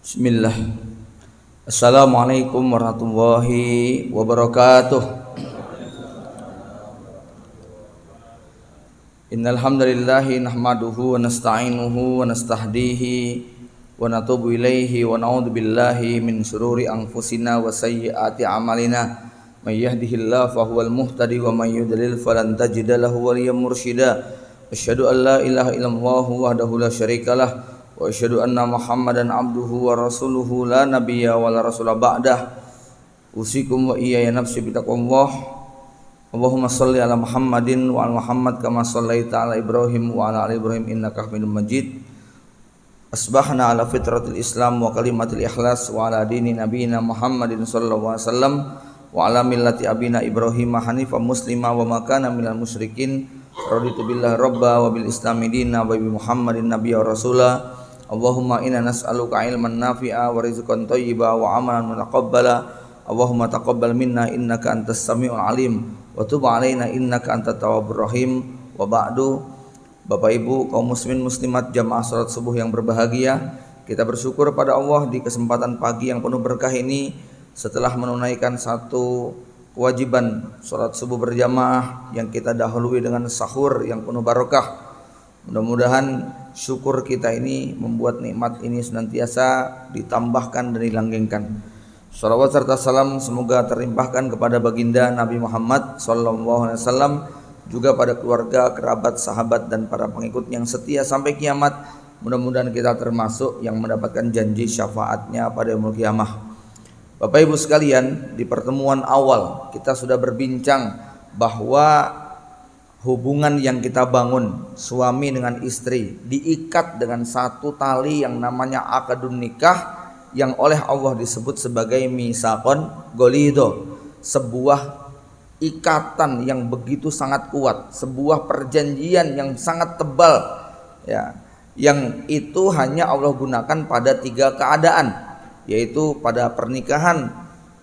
Bismillah. Assalamualaikum warahmatullahi wabarakatuh. Innal hamdalillahi nahmaduhu wa nasta'inuhu wa nastahdihi wa natubu ilaihi wa na'udzu billahi min shururi anfusina wa sayyiati a'malina. May yahdihillahu fahuwal muhtadi wa may yudlil falan tajida lahu waliyyan mursyida. Asyhadu an la ilaha illallah wahdahu la syarikalah wa asyhadu anna Muhammadan abduhu wa rasuluhu la nabiyya wa la rasula ba'dah. Usikum wa iyaya nafsi bitaqwallah. Allahumma shalli ala Muhammadin wa ala Muhammad kama shallaita ala Ibrahim wa ala ali Ibrahim innaka Hamidum Majid. Asbahna ala fitratil Islam wa kalimatil ikhlas wa ala dini nabiyina Muhammadin sallallahu alaihi wasallam wa ala millati abina Ibrahim hanifan muslima wa ma kana minal musyrikin. Raditu billahi rabba wa bil islami dina wa bi Muhammadin nabiyya wa rasula. Allahumma inna nas'aluka ilman nafi'a wa rizqan thayyiba wa amalan mutaqabbala. Allahumma taqabbal minna innaka antas samiul alim wa tub alaina innaka antat tawwabur rahim. Wa ba'du. Bapak Ibu kaum muslimin muslimat jamaah salat subuh yang berbahagia, kita bersyukur pada Allah di kesempatan pagi yang penuh berkah ini setelah menunaikan satu kewajiban salat subuh berjamaah yang kita dahului dengan sahur yang penuh barokah. Mudah-mudahan syukur kita ini membuat nikmat ini senantiasa ditambahkan dan dilanggengkan. Shalawat serta salam semoga terlimpahkan kepada baginda Nabi Muhammad SAW, juga pada keluarga, kerabat, sahabat dan para pengikut yang setia sampai kiamat. Mudah-mudahan kita termasuk yang mendapatkan janji syafaatnya pada yaumul qiyamah. Bapak Ibu sekalian, di pertemuan awal kita sudah berbincang bahwa hubungan yang kita bangun suami dengan istri diikat dengan satu tali yang namanya akadun nikah, yang oleh Allah disebut sebagai misaqon ghalidho, sebuah ikatan yang begitu sangat kuat, sebuah perjanjian yang sangat tebal ya, yang itu hanya Allah gunakan pada 3 keadaan, yaitu pada pernikahan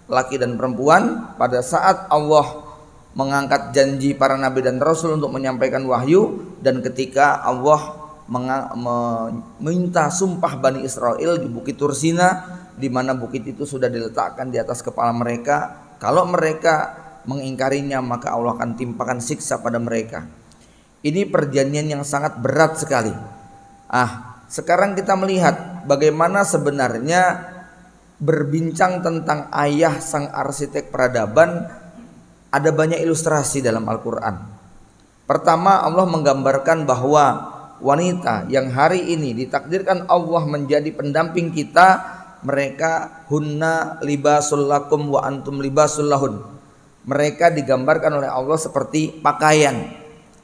laki dan perempuan, pada saat Allah mengangkat janji para nabi dan rasul untuk menyampaikan wahyu, dan ketika Allah meminta sumpah Bani Israel di Bukit Tursina, di mana bukit itu sudah diletakkan di atas kepala mereka. Kalau mereka mengingkarinya maka Allah akan timpakan siksa pada mereka. Ini perjanjian yang sangat berat sekali. Sekarang kita melihat bagaimana sebenarnya berbincang tentang ayah sang arsitek peradaban. Ada banyak ilustrasi dalam Al-Quran. Pertama, Allah menggambarkan bahwa wanita yang hari ini ditakdirkan Allah menjadi pendamping kita, mereka hunna libasul lakum wa antum libasul lahun. Mereka digambarkan oleh Allah seperti pakaian,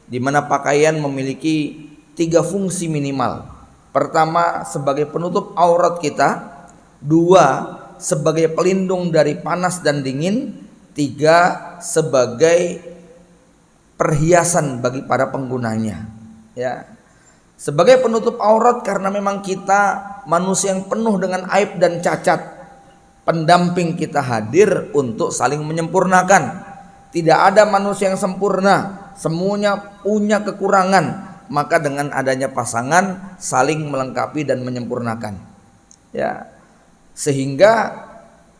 di mana pakaian memiliki 3 fungsi minimal. Pertama, sebagai penutup aurat kita. 2, sebagai pelindung dari panas dan dingin. 3, sebagai perhiasan bagi para penggunanya ya. Sebagai penutup aurat karena memang kita manusia yang penuh dengan aib dan cacat. Pendamping kita hadir untuk saling menyempurnakan. Tidak ada manusia yang sempurna, semuanya punya kekurangan. Maka dengan adanya pasangan saling melengkapi dan menyempurnakan ya. Sehingga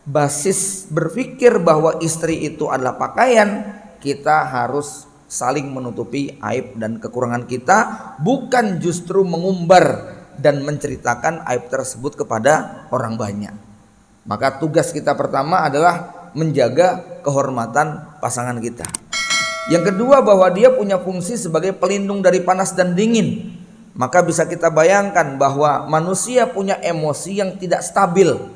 basis berpikir bahwa istri itu adalah pakaian, kita harus saling menutupi aib dan kekurangan kita, bukan justru mengumbar dan menceritakan aib tersebut kepada orang banyak. Maka tugas kita pertama adalah menjaga kehormatan pasangan kita. Yang kedua, bahwa dia punya fungsi sebagai pelindung dari panas dan dingin. Maka bisa kita bayangkan bahwa manusia punya emosi yang tidak stabil.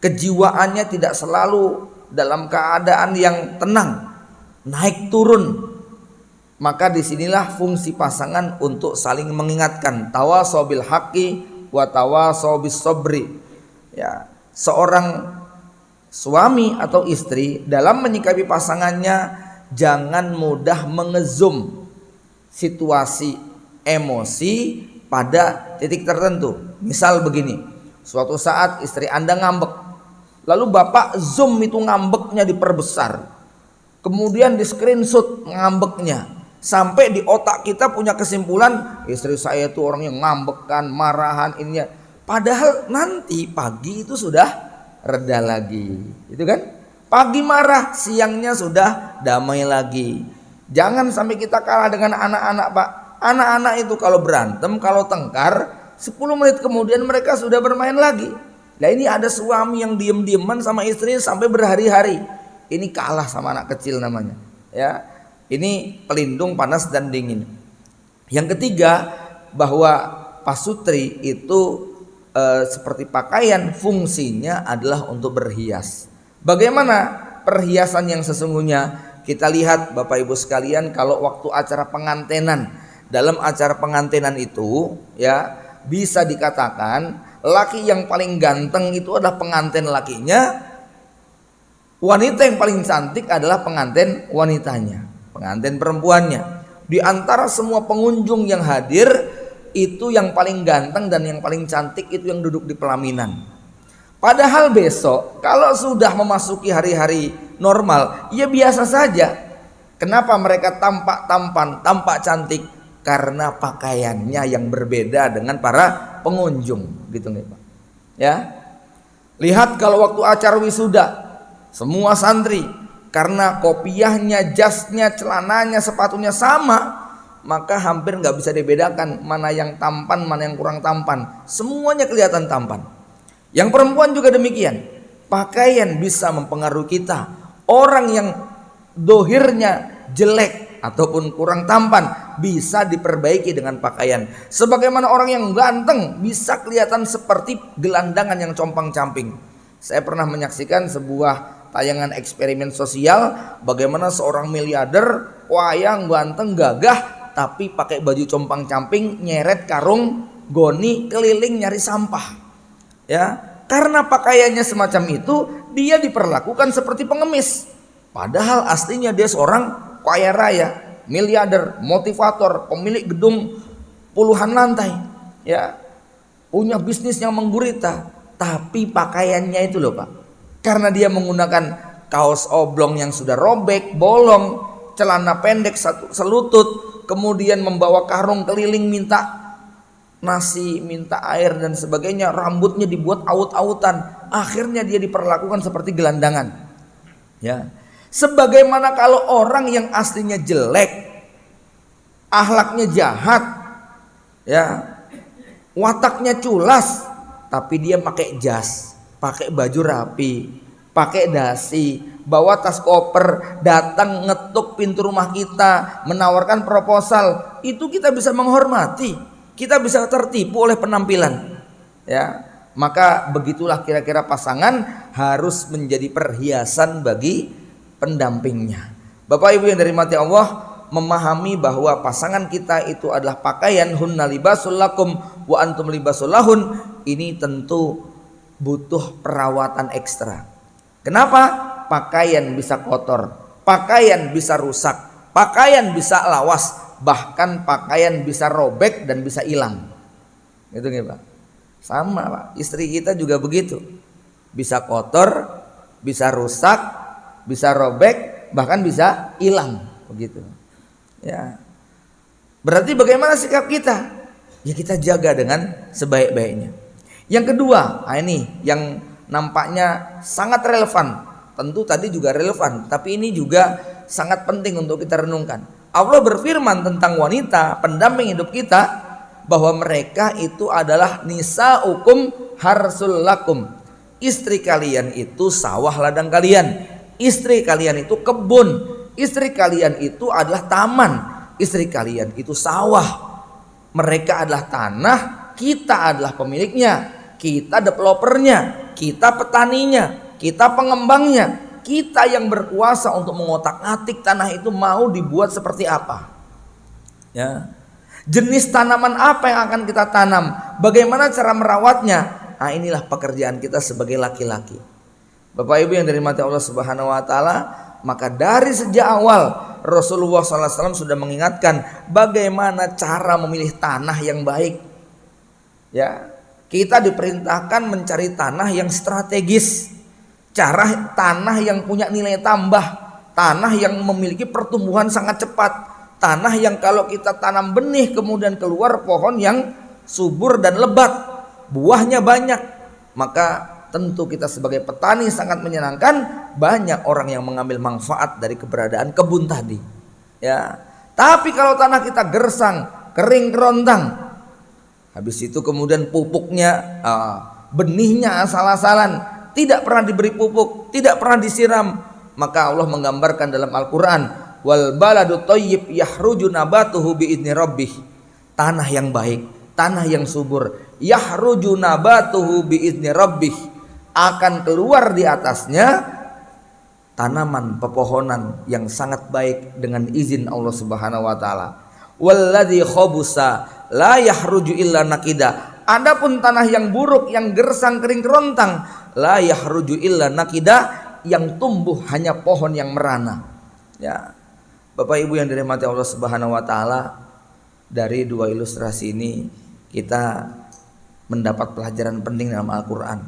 Kejiwaannya tidak selalu dalam keadaan yang tenang, naik turun. Maka disinilah fungsi pasangan untuk saling mengingatkan. Tawasaw bil haqqi wa tawasaw bis sabri ya. Seorang suami atau istri dalam menyikapi pasangannya jangan mudah mengezum situasi emosi pada titik tertentu. Misal begini, suatu saat istri Anda ngambek, lalu Bapak zoom itu ngambeknya diperbesar, kemudian di screenshot ngambeknya, sampai di otak kita punya kesimpulan istri saya itu orang yang ngambekkan, marahan, ininya. Padahal nanti pagi itu sudah reda lagi, itu kan? Pagi marah, siangnya sudah damai lagi. Jangan sampai kita kalah dengan anak-anak, Pak. Anak-anak itu kalau berantem, kalau tengkar, 10 menit kemudian mereka sudah bermain lagi. Nah ini ada suami yang diem-dieman sama istrinya sampai berhari-hari. Ini kalah sama anak kecil namanya. Ya, ini pelindung panas dan dingin. Yang ketiga, bahwa pasutri itu seperti pakaian, fungsinya adalah untuk berhias. Bagaimana perhiasan yang sesungguhnya? Kita lihat Bapak Ibu sekalian, kalau waktu acara pengantenan, dalam acara pengantenan itu ya bisa dikatakan laki yang paling ganteng itu adalah pengantin lakinya, wanita yang paling cantik adalah pengantin wanitanya, pengantin perempuannya. Di antara semua pengunjung yang hadir, itu yang paling ganteng dan yang paling cantik itu yang duduk di pelaminan. Padahal besok kalau sudah memasuki hari-hari normal, ya biasa saja. Kenapa mereka tampak tampan, tampak cantik? Karena pakaiannya yang berbeda dengan para pengunjung, gitu nih Pak. Ya. Lihat kalau waktu acara wisuda, semua santri karena kopiahnya, jasnya, celananya, sepatunya sama, maka hampir nggak bisa dibedakan mana yang tampan, mana yang kurang tampan. Semuanya kelihatan tampan. Yang perempuan juga demikian. Pakaian bisa mempengaruhi kita. Orang yang dohirnya jelek ataupun kurang tampan bisa diperbaiki dengan pakaian. Sebagaimana orang yang ganteng bisa kelihatan seperti gelandangan yang compang-camping. Saya pernah menyaksikan sebuah tayangan eksperimen sosial bagaimana seorang miliarder wayang ganteng gagah tapi pakai baju compang-camping, nyeret karung goni keliling nyari sampah. Ya, karena pakaiannya semacam itu, dia diperlakukan seperti pengemis. Padahal aslinya dia seorang kaya raya, miliarder, motivator, pemilik gedung puluhan lantai, ya, punya bisnis yang menggurita. Tapi pakaiannya itu loh Pak, karena dia menggunakan kaos oblong yang sudah robek, bolong, celana pendek selutut, kemudian membawa karung keliling minta nasi, minta air dan sebagainya, rambutnya dibuat aut-autan, akhirnya dia diperlakukan seperti gelandangan. Ya, sebagaimana kalau orang yang aslinya jelek, akhlaknya jahat, ya, wataknya culas, tapi dia pakai jas, pakai baju rapi, pakai dasi, bawa tas koper, datang ngetuk pintu rumah kita, menawarkan proposal, itu kita bisa menghormati. Kita bisa tertipu oleh penampilan, ya. Maka begitulah kira-kira pasangan harus menjadi perhiasan bagi pendampingnya. Bapak Ibu yang dirahmati Allah, memahami bahwa pasangan kita itu adalah pakaian, hunna libasul lakum wa antum libasul lahun, ini tentu butuh perawatan ekstra. Kenapa? Pakaian bisa kotor, pakaian bisa rusak, pakaian bisa lawas, bahkan pakaian bisa robek dan bisa hilang. Gitu nggih Pak? Sama Pak, istri kita juga begitu. Bisa kotor, bisa rusak, bisa robek, bahkan bisa hilang, begitu. Ya. Berarti bagaimana sikap kita? Ya kita jaga dengan sebaik-baiknya. Yang kedua, ini yang nampaknya sangat relevan. Tentu tadi juga relevan, tapi ini juga sangat penting untuk kita renungkan. Allah berfirman tentang wanita pendamping hidup kita bahwa mereka itu adalah nisaukum harsul lakum. Istri kalian itu sawah ladang kalian. Istri kalian itu kebun. Istri kalian itu adalah taman. Istri kalian itu sawah. Mereka adalah tanah, kita adalah pemiliknya. Kita developernya, kita petaninya, kita pengembangnya. Kita yang berkuasa untuk mengotak-atik tanah itu mau dibuat seperti apa, ya, jenis tanaman apa yang akan kita tanam, bagaimana cara merawatnya. Nah inilah pekerjaan kita sebagai laki-laki. Bapak Ibu yang dirahmati Allah Subhanahu Wa Taala, maka dari sejak awal Rasulullah SAW sudah mengingatkan bagaimana cara memilih tanah yang baik. Ya, kita diperintahkan mencari tanah yang strategis. Cara tanah yang punya nilai tambah, tanah yang memiliki pertumbuhan sangat cepat, tanah yang kalau kita tanam benih kemudian keluar pohon yang subur dan lebat. buahnya banyak, maka tentu kita sebagai petani sangat menyenangkan banyak orang yang mengambil manfaat dari keberadaan kebun tadi. Ya. Tapi kalau tanah kita gersang, kering kerontang, habis itu kemudian pupuknya, benihnya asal-asalan, tidak pernah diberi pupuk, tidak pernah disiram, maka Allah menggambarkan dalam Al-Quran, wal baladu thayyib yahruju nabatuhu biidzni rabbih. Tanah yang baik, tanah yang subur, yahruju nabatuhu biidzni rabbih, akan keluar di atasnya tanaman pepohonan yang sangat baik dengan izin Allah Subhanahu wa taala. Walladzi khabusa la yahruju illa nakida. Adapun tanah yang buruk, yang gersang kering kerontang, la yahruju illa nakida, yang tumbuh hanya pohon yang merana. Ya. Bapak Ibu yang dirahmati Allah Subhanahu wa taala, dari dua ilustrasi ini kita mendapat pelajaran penting dalam Al-Qur'an.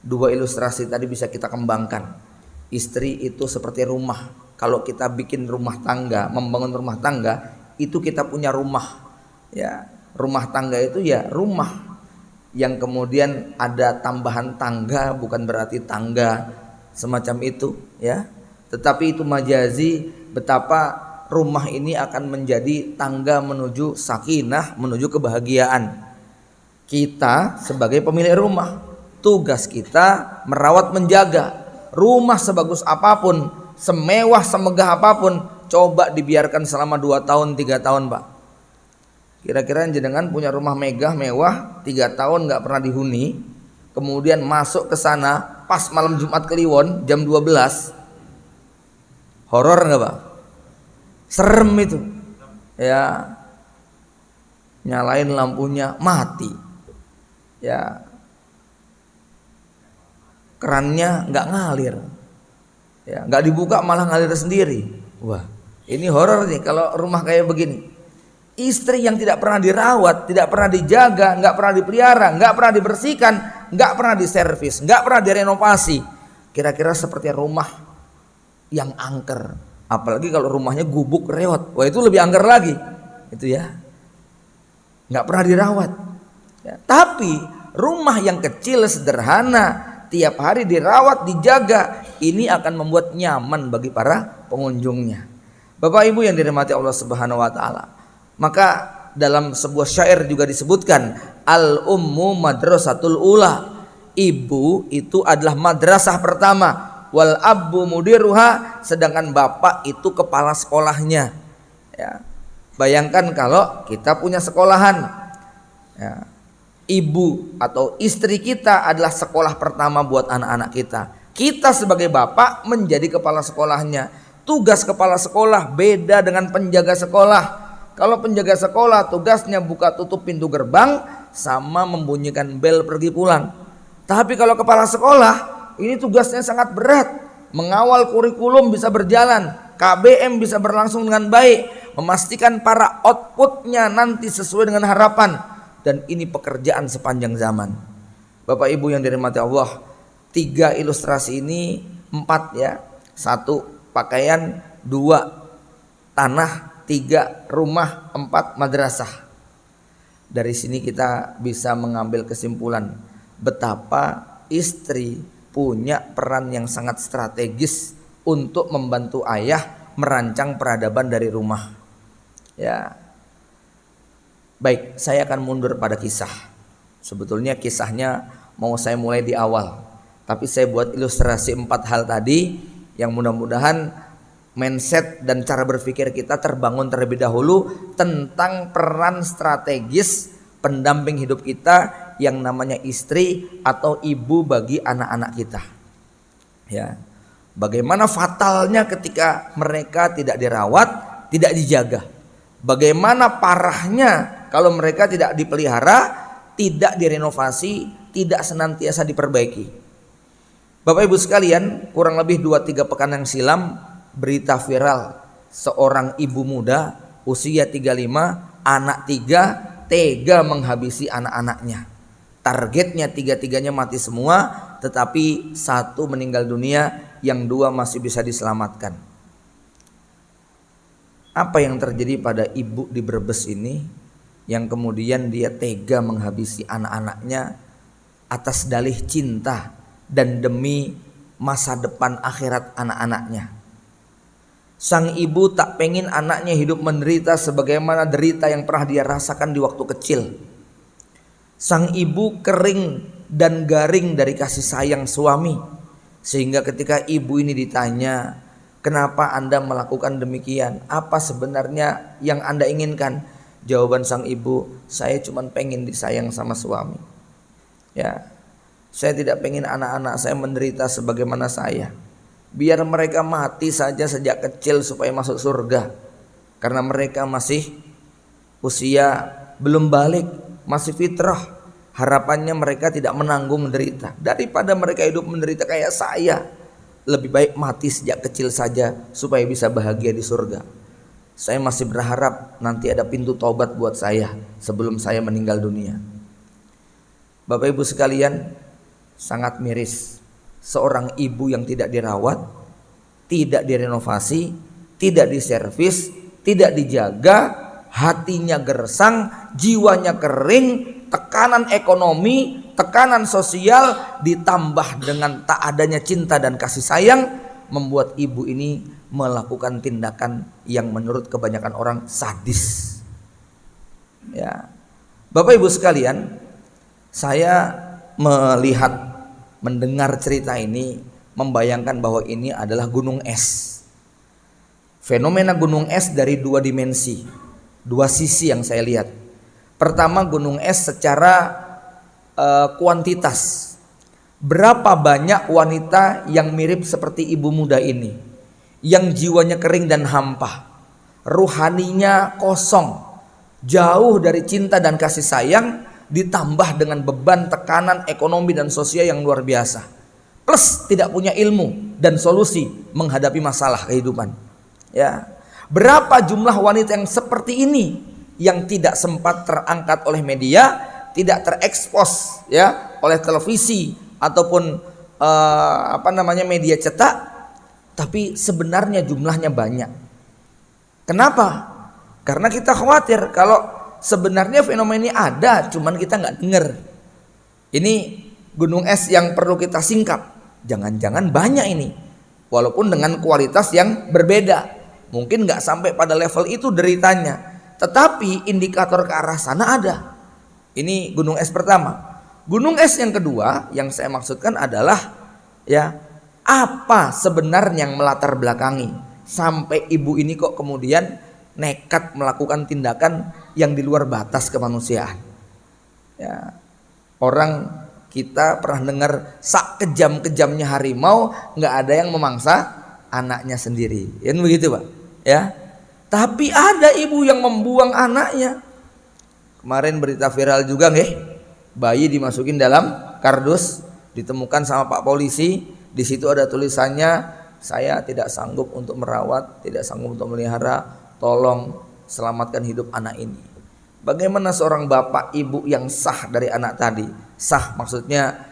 Dua ilustrasi tadi bisa kita kembangkan. Istri itu seperti rumah. Kalau kita bikin rumah tangga, membangun rumah tangga, itu kita punya rumah. Ya, rumah tangga itu ya rumah yang kemudian ada tambahan tangga, bukan berarti tangga semacam itu, ya. Tetapi itu majazi betapa rumah ini akan menjadi tangga menuju sakinah, menuju kebahagiaan. Kita sebagai pemilik rumah, tugas kita merawat, menjaga. Rumah sebagus apapun, semewah semegah apapun, coba dibiarkan selama 2 tahun 3 tahun, Pak. Kira-kira jenengan punya rumah megah mewah 3 tahun nggak pernah dihuni, kemudian masuk ke sana pas malam Jumat Kliwon jam 12, horor nggak, Pak? Serem itu, ya. Nyalain lampunya mati, ya. Kerannya nggak ngalir, ya, nggak dibuka malah ngalir sendiri. Wah, ini horor nih kalau rumah kayak begini. Istri yang tidak pernah dirawat, tidak pernah dijaga, nggak pernah dipelihara, nggak pernah dibersihkan, nggak pernah diservis, nggak pernah direnovasi, kira-kira seperti rumah yang angker. Apalagi kalau rumahnya gubuk reot, wah itu lebih angker lagi, itu ya. Nggak pernah dirawat. Ya, tapi rumah yang kecil sederhana, tiap hari dirawat, dijaga, ini akan membuat nyaman bagi para pengunjungnya. Bapak Ibu yang dirahmati Allah Subhanahu wa taala. Maka dalam sebuah syair juga disebutkan, al ummu madrasatul ula. Ibu itu adalah madrasah pertama, wal abbu mudiruha, sedangkan bapak itu kepala sekolahnya. Ya. Bayangkan kalau kita punya sekolahan, ya. Ibu atau istri kita adalah sekolah pertama buat anak-anak kita. Kita sebagai bapak menjadi kepala sekolahnya. Tugas kepala sekolah beda dengan penjaga sekolah. Kalau penjaga sekolah tugasnya buka tutup pintu gerbang sama membunyikan bel pergi pulang. Tapi kalau kepala sekolah ini tugasnya sangat berat. Mengawal kurikulum bisa berjalan, KBM bisa berlangsung dengan baik, memastikan para outputnya nanti sesuai dengan harapan. Dan ini pekerjaan sepanjang zaman. Bapak Ibu yang dirahmati Allah, 3 ilustrasi ini 4 ya. 1 pakaian, 2 tanah, 3 rumah, 4 madrasah. Dari sini kita bisa mengambil kesimpulan betapa istri punya peran yang sangat strategis untuk membantu ayah merancang peradaban dari rumah. Ya. Baik, saya akan mundur pada kisah. Sebetulnya kisahnya mau saya mulai di awal, tapi saya buat ilustrasi 4 hal tadi yang mudah-mudahan mindset dan cara berpikir kita terbangun terlebih dahulu tentang peran strategis pendamping hidup kita yang namanya istri atau ibu bagi anak-anak kita. Ya. Bagaimana fatalnya ketika mereka tidak dirawat, tidak dijaga. Bagaimana parahnya kalau mereka tidak dipelihara, tidak direnovasi, tidak senantiasa diperbaiki. Bapak Ibu sekalian, kurang lebih 2-3 pekan yang silam berita viral seorang ibu muda usia 35, anak 3, tega menghabisi anak-anaknya. Targetnya 3-3-nya mati semua, tetapi 1 meninggal dunia, yang 2 masih bisa diselamatkan. Apa yang terjadi pada ibu di Brebes ini yang kemudian dia tega menghabisi anak-anaknya atas dalih cinta dan demi masa depan akhirat anak-anaknya. Sang ibu tak pengen anaknya hidup menderita sebagaimana derita yang pernah dia rasakan di waktu kecil. Sang ibu kering dan garing dari kasih sayang suami, sehingga ketika ibu ini ditanya, kenapa Anda melakukan demikian? Apa sebenarnya yang Anda inginkan? Jawaban sang ibu, saya cuma pengen disayang sama suami. Ya, saya tidak pengen anak-anak saya menderita sebagaimana saya. Biar mereka mati saja sejak kecil supaya masuk surga. Karena mereka masih usia belum balik, masih fitrah. Harapannya mereka tidak menanggung menderita. Daripada mereka hidup menderita kayak saya, lebih baik mati sejak kecil saja supaya bisa bahagia di surga. Saya masih berharap nanti ada pintu taubat buat saya sebelum saya meninggal dunia. Bapak Ibu sekalian, sangat miris seorang ibu yang tidak dirawat, tidak direnovasi, tidak diservis, tidak dijaga, hatinya gersang, jiwanya kering, tekanan ekonomi, tekanan sosial ditambah dengan tak adanya cinta dan kasih sayang membuat ibu ini melakukan tindakan yang menurut kebanyakan orang sadis. Ya. Bapak Ibu sekalian, saya mendengar cerita ini membayangkan bahwa ini adalah gunung es. Fenomena gunung es dari dua dimensi, dua sisi yang saya lihat. Pertama, gunung es secara kuantitas. Berapa banyak wanita yang mirip seperti ibu muda ini, yang jiwanya kering dan hampa, ruhaninya kosong, jauh dari cinta dan kasih sayang, ditambah dengan beban tekanan ekonomi dan sosial yang luar biasa, plus tidak punya ilmu dan solusi menghadapi masalah kehidupan. Ya, berapa jumlah wanita yang seperti ini yang tidak sempat terangkat oleh media, tidak terekspos ya oleh televisi ataupun media cetak, tapi sebenarnya jumlahnya banyak. Kenapa? Karena kita khawatir kalau sebenarnya fenomena ini ada, cuman kita nggak dengar. Ini gunung es yang perlu kita singkap. Jangan-jangan banyak ini, walaupun dengan kualitas yang berbeda. Mungkin nggak sampai pada level itu deritanya, tetapi indikator ke arah sana ada. Ini gunung es pertama. Gunung es yang kedua yang saya maksudkan adalah ya, apa sebenarnya yang melatar belakangi sampai ibu ini kok kemudian nekat melakukan tindakan yang di luar batas kemanusiaan. Ya, orang kita pernah dengar sak kejam-kejamnya harimau nggak ada yang memangsa anaknya sendiri, kan begitu Pak? Ya, tapi ada ibu yang membuang anaknya. Kemarin berita viral juga nggih, bayi dimasukin dalam kardus, ditemukan sama Pak polisi. Di situ ada tulisannya, saya tidak sanggup untuk merawat, tidak sanggup untuk melihara, tolong selamatkan hidup anak ini. Bagaimana seorang bapak ibu yang sah dari anak tadi? Sah maksudnya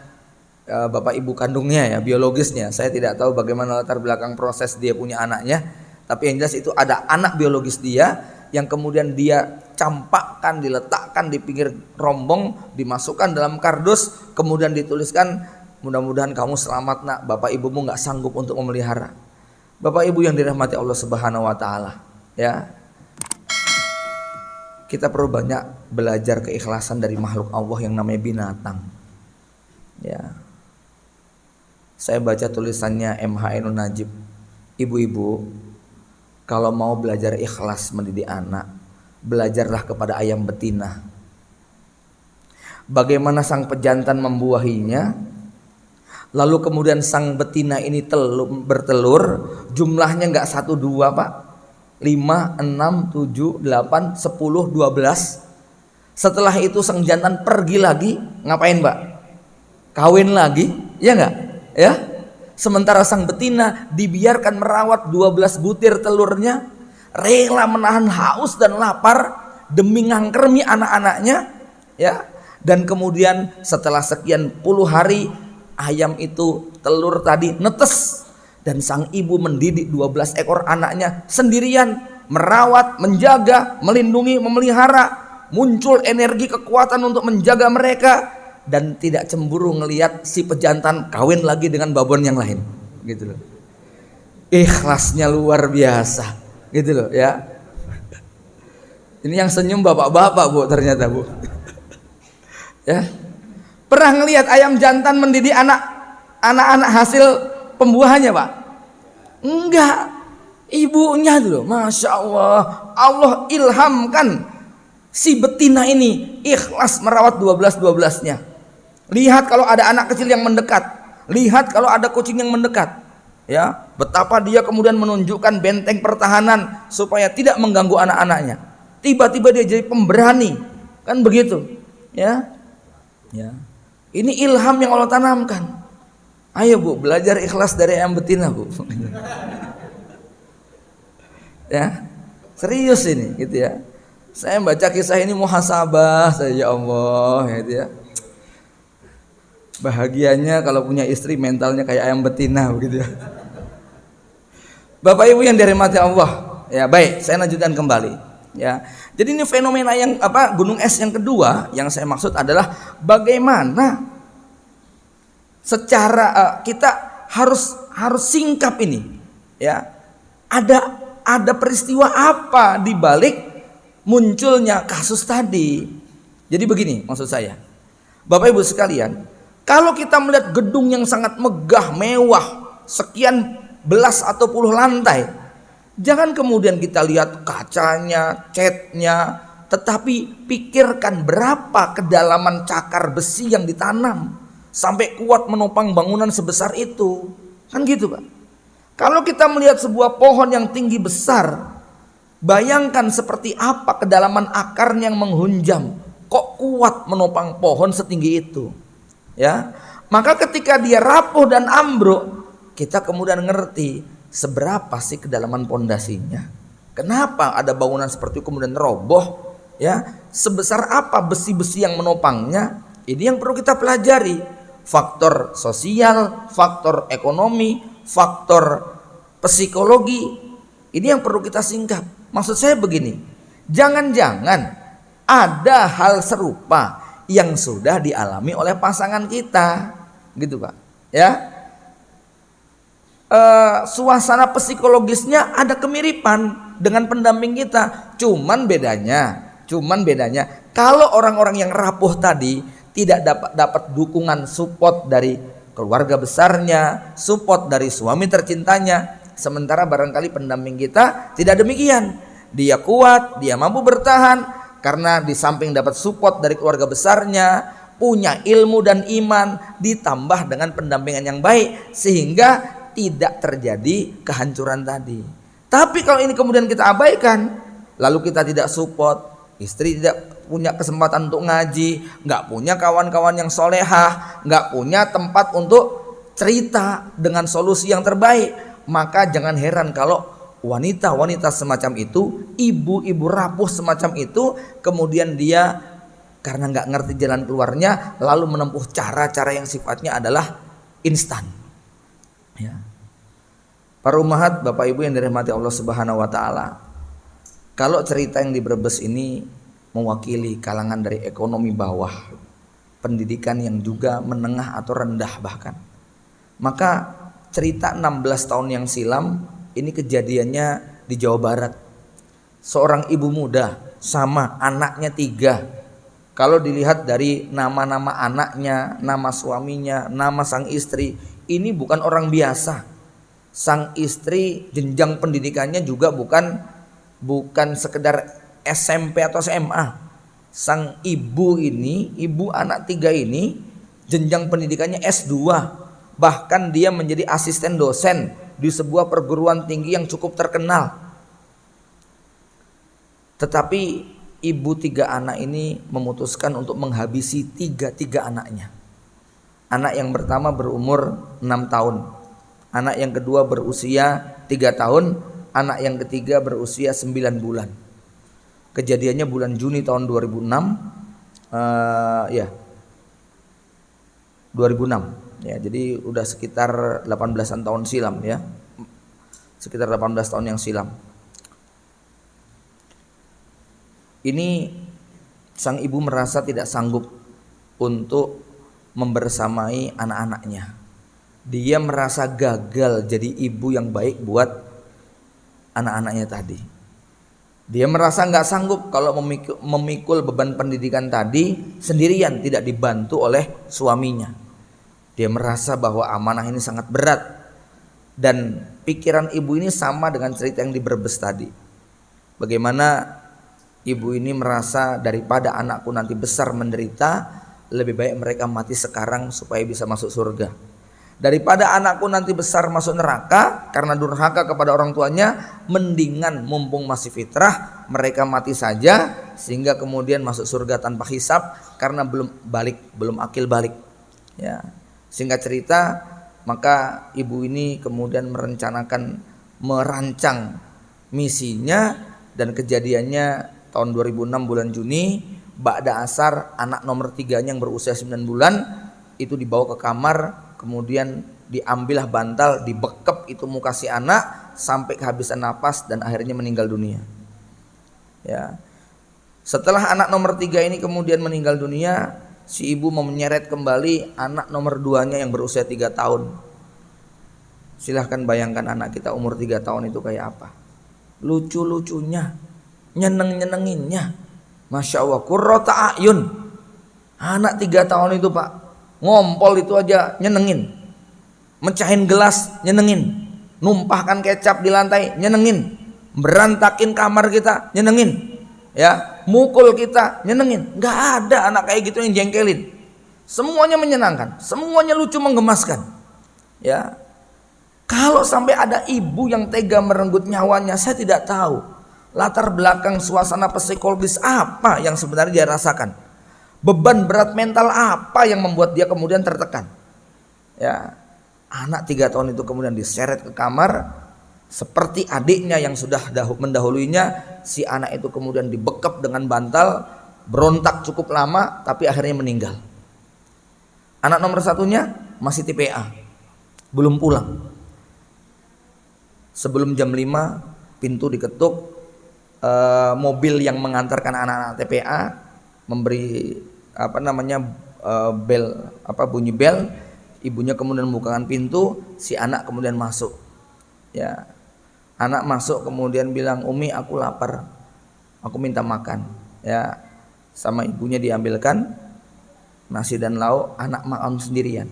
bapak ibu kandungnya ya, biologisnya. Saya tidak tahu bagaimana latar belakang proses dia punya anaknya, tapi yang jelas itu ada anak biologis dia yang kemudian dia campakkan, diletakkan di pinggir rombong, dimasukkan dalam kardus, kemudian dituliskan, mudah-mudahan kamu selamat nak, bapak ibumu nggak sanggup untuk memelihara. Bapak ibu yang dirahmati Allah Subhanahu Wa Taala, ya, kita perlu banyak belajar keikhlasan dari makhluk Allah yang namanya binatang. Ya, saya baca tulisannya MH Ainun Najib, ibu-ibu kalau mau belajar ikhlas mendidik anak, belajarlah kepada ayam betina. Bagaimana sang pejantan membuahinya, lalu kemudian sang betina ini bertelur, jumlahnya nggak 1, 2 Pak, 5, 6, 7, 8, 10, 12. Setelah itu sang jantan pergi lagi, ngapain Pak? Kawin lagi, ya nggak? Ya. Sementara sang betina dibiarkan merawat 12 butir telurnya, rela menahan haus dan lapar demi ngangkermi anak-anaknya, ya. Dan kemudian setelah sekian puluh hari ayam itu telur tadi netes, dan sang ibu mendidik 12 ekor anaknya sendirian, merawat, menjaga, melindungi, memelihara. Muncul energi kekuatan untuk menjaga mereka, dan tidak cemburu ngelihat si pejantan kawin lagi dengan babon yang lain, gitu loh. Ikhlasnya luar biasa, gitu loh ya. Ini yang senyum bapak-bapak Bu, ternyata Bu. Ya, pernah ngelihat ayam jantan mendidik anak-anak hasil pembuahannya Pak? Enggak, ibunya dulu, masya Allah, Allah ilhamkan si betina ini ikhlas merawat 12-12-nya. Lihat kalau ada anak kecil yang mendekat, lihat kalau ada kucing yang mendekat, ya, betapa dia kemudian menunjukkan benteng pertahanan supaya tidak mengganggu anak-anaknya. Tiba-tiba dia jadi pemberani, kan begitu, ya. Ya. Ini ilham yang Allah tanamkan. Ayo Bu, belajar ikhlas dari ayam betina Bu. Ya, serius ini, gitu ya. Saya baca kisah ini muhasabah, saya ya Allah, gitu ya. Bahagianya kalau punya istri mentalnya kayak ayam betina begitu ya. Bapak Ibu yang dirahmati Allah, ya baik, saya lanjutkan kembali. Ya, jadi ini fenomena yang gunung es yang kedua yang saya maksud adalah bagaimana secara kita harus singkap ini. Ya, ada peristiwa apa di balik munculnya kasus tadi. Jadi begini maksud saya, Bapak Ibu sekalian. Kalau kita melihat gedung yang sangat megah, mewah, sekian belas atau puluh lantai, jangan kemudian kita lihat kacanya, catnya, tetapi pikirkan berapa kedalaman cakar besi yang ditanam sampai kuat menopang bangunan sebesar itu. Kan gitu Pak. Kalau kita melihat sebuah pohon yang tinggi besar, bayangkan seperti apa kedalaman akarnya yang menghunjam, kok kuat menopang pohon setinggi itu. Ya, maka ketika dia rapuh dan ambruk, kita kemudian ngerti seberapa sih kedalaman pondasinya. Kenapa ada bangunan seperti itu kemudian roboh? Ya, sebesar apa besi-besi yang menopangnya? Ini yang perlu kita pelajari. Faktor sosial, faktor ekonomi, faktor psikologi. Ini yang perlu kita singkap. Maksud saya begini, jangan-jangan ada hal serupa yang sudah dialami oleh pasangan kita, gitu Pak. Ya, suasana psikologisnya ada kemiripan dengan pendamping kita. Cuman bedanya kalau orang-orang yang rapuh tadi tidak dapat dukungan support dari keluarga besarnya, support dari suami tercintanya, sementara barangkali pendamping kita tidak demikian. Dia kuat, dia mampu bertahan karena di samping dapat support dari keluarga besarnya, punya ilmu dan iman, ditambah dengan pendampingan yang baik, sehingga tidak terjadi kehancuran tadi. Tapi kalau ini kemudian kita abaikan, lalu kita tidak support, istri tidak punya kesempatan untuk ngaji, nggak punya kawan-kawan yang solehah, nggak punya tempat untuk cerita dengan solusi yang terbaik, maka jangan heran kalau wanita-wanita semacam itu, ibu-ibu rapuh semacam itu, kemudian dia karena nggak ngerti jalan keluarnya, lalu menempuh cara-cara yang sifatnya adalah instan. Ya. Para ummahat, Bapak Ibu yang dirahmati Allah Subhanahu Wa Taala, kalau cerita yang di Brebes ini mewakili kalangan dari ekonomi bawah, pendidikan yang juga menengah atau rendah bahkan, maka cerita 16 tahun yang silam ini kejadiannya di Jawa Barat. Seorang ibu muda sama anaknya 3. Kalau dilihat dari nama-nama anaknya, nama suaminya, nama sang istri, ini bukan orang biasa. Sang istri jenjang pendidikannya juga bukan sekedar SMP atau SMA. Sang ibu ini, ibu anak 3 ini jenjang pendidikannya S2. Bahkan dia menjadi asisten dosen di sebuah perguruan tinggi yang cukup terkenal. Tetapi ibu 3 anak ini memutuskan untuk menghabisi tiga anaknya. Anak yang pertama berumur 6 tahun, anak yang kedua berusia 3 tahun, anak yang ketiga berusia 9 bulan. Kejadiannya bulan Juni tahun 2006, 2006. Ya, jadi udah sekitar 18-an tahun silam ya. Sekitar 18 tahun yang silam. Ini sang ibu merasa tidak sanggup untuk membersamai anak-anaknya. Dia merasa gagal jadi ibu yang baik buat anak-anaknya tadi. Dia merasa nggak sanggup kalau memikul beban pendidikan tadi sendirian, tidak dibantu oleh suaminya. Dia merasa bahwa amanah ini sangat berat. Dan pikiran ibu ini sama dengan cerita yang di Brebes tadi. Bagaimana ibu ini merasa daripada anakku nanti besar menderita, lebih baik mereka mati sekarang supaya bisa masuk surga. Daripada anakku nanti besar masuk neraka karena durhaka kepada orang tuanya, mendingan mumpung masih fitrah mereka mati saja sehingga kemudian masuk surga tanpa hisab karena belum akil balik. Ya, singkat cerita, maka ibu ini kemudian merancang misinya, dan kejadiannya tahun 2006 bulan Juni, ba'da asar anak nomor 3-nya yang berusia 9 bulan itu dibawa ke kamar. Kemudian diambillah bantal, dibekep itu muka si anak sampai kehabisan napas dan akhirnya meninggal dunia. Ya. Setelah anak nomor 3 ini kemudian meninggal dunia, si ibu menyeret kembali anak nomor 2-nya yang berusia 3 tahun. Silahkan bayangkan anak kita umur 3 tahun itu kayak apa. Lucu-lucunya, nyenenginnya, Masya Allah, qurrata a'yun. Anak 3 tahun itu Pak, ngompol itu aja nyenengin, mecahin gelas nyenengin, numpahkan kecap di lantai nyenengin, berantakin kamar kita nyenengin, ya, mukul kita nyenengin. Nggak ada anak kayak gitu yang jengkelin. Semuanya menyenangkan, semuanya lucu menggemaskan. Ya, kalau sampai ada ibu yang tega merenggut nyawanya, saya tidak tahu latar belakang suasana psikologis apa yang sebenarnya dia rasakan. Beban berat mental apa yang membuat dia kemudian tertekan. Ya, anak 3 tahun itu kemudian diseret ke kamar seperti adiknya yang sudah mendahuluinya. Si anak itu kemudian dibekap dengan bantal, berontak cukup lama tapi akhirnya meninggal. Anak nomor 1-nya masih TPA, belum pulang. Sebelum jam 5 pintu diketuk, mobil yang mengantarkan anak-anak TPA memberi bunyi bel. Ibunya kemudian membukakan pintu, si anak kemudian masuk. Ya, anak masuk kemudian bilang, "Umi, aku lapar, aku minta makan." Ya, sama ibunya diambilkan nasi dan lauk, anak makan sendirian.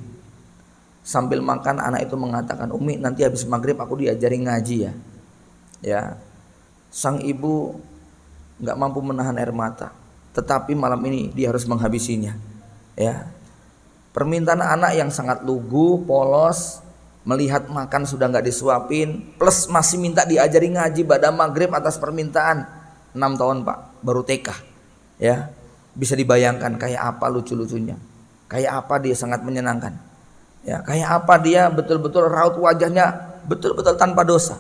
Sambil makan anak itu mengatakan, "Umi, nanti habis maghrib aku diajari ngaji ya." Ya, sang ibu nggak mampu menahan air mata, tetapi malam ini dia harus menghabisinya. Ya, permintaan anak yang sangat lugu, polos, melihat makan sudah nggak disuapin, plus masih minta diajari ngaji pada maghrib atas permintaan. 6 tahun Pak, baru TK. Ya, bisa dibayangkan kayak apa lucu-lucunya, kayak apa dia sangat menyenangkan. Ya, kayak apa dia betul-betul raut wajahnya betul-betul tanpa dosa.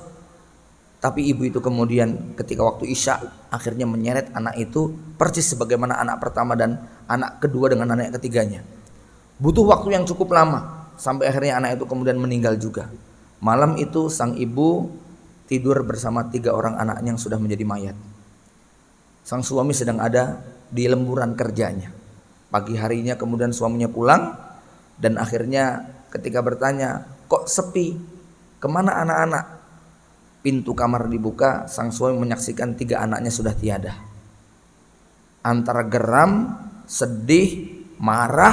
Tapi ibu itu kemudian ketika waktu Isya akhirnya menyeret anak itu persis sebagaimana anak pertama dan anak kedua dengan anak ketiganya. Butuh waktu yang cukup lama sampai akhirnya anak itu kemudian meninggal juga. Malam itu sang ibu tidur bersama 3 orang anaknya yang sudah menjadi mayat. Sang suami sedang ada di lemburan kerjanya. Pagi harinya kemudian suaminya pulang dan akhirnya ketika bertanya, "Kok sepi? Kemana anak-anak?" Pintu kamar dibuka, sang suami menyaksikan 3 anaknya sudah tiada. Antara geram, sedih, marah,